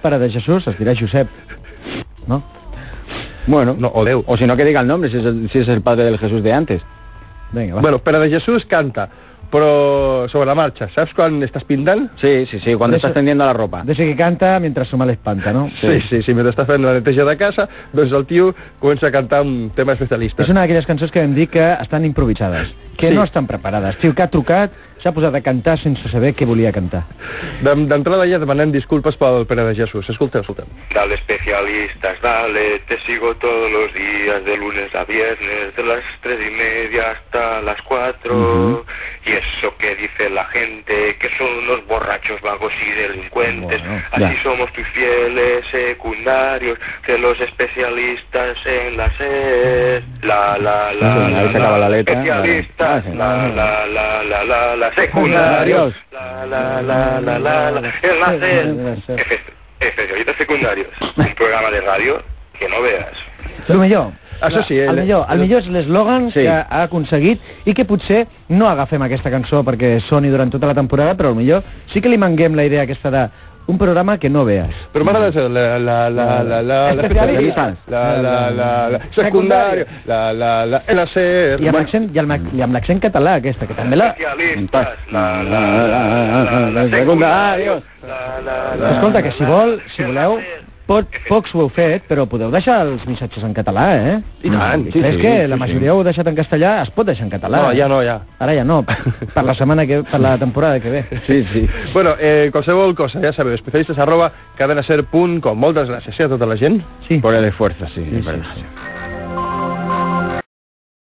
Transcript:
Pare de Jesús es dirà Josep, ¿no? Bueno, No, o Déu. o si no que diga el nombre, si es el padre del Jesús de antes. Venga, va. Bueno, Pere de Jesús canta, però sobre la marxa. Saps quan estàs pintant? Sí, cuando Eso- estás tendiendo la ropa. De ese que canta mientras su mal espanta, ¿no? Sí, mentre estàs fent la neteja de casa, doncs el tio comença a cantar un tema especialista. És una d'aquelles cançons que vam dir que estan improvisades, que Sí. no estan preparades. Tio que ha trucat, s'ha posat a cantar sense saber què volia cantar. D'entrada ja demanem disculpes pel Pere de Jesús. Escolta. Dale especialistas, dale, te sigo todos los días, de lunes a viernes, de las 3:30 hasta las 4. Y eso que dice la gente, que son unos borrachos, vagos y delincuentes. Bueno, Así ya. somos tus fieles secundarios, de los especialistas en la SER. Ahí se acaba la letra. Especialistas, la secundarios. En la SER. Especialistas secundarios. Un programa de radio que no veas. El millor. Això sí, el millor és l'eslògan Sí. que ha aconseguit i que potser no agafem aquesta cançó perquè soni durant tota la temporada, però millor sí que li manguem la idea aquesta de un programa que no veas. Però m'agrada això, Especialistes. la secundària, la SER. I amb l'accent català aquesta, que també la... Especialistas, secundarios. Escolta, que si voleu, pocs ho heu fet, però podeu deixar els missatges en català, eh? I tant, Sí, és que la majoria ho heu deixat en castellà, es pot deixar en català. No, ja no, ja. Ara ja no, per la temporada que ve. Sí. Bueno, qualsevol cosa, ja sabeu, especialistes @cadenaser.com. Moltes gràcies a tota la gent. Sí. Por el esfuerzo, sí. Sí, es verdad. sí.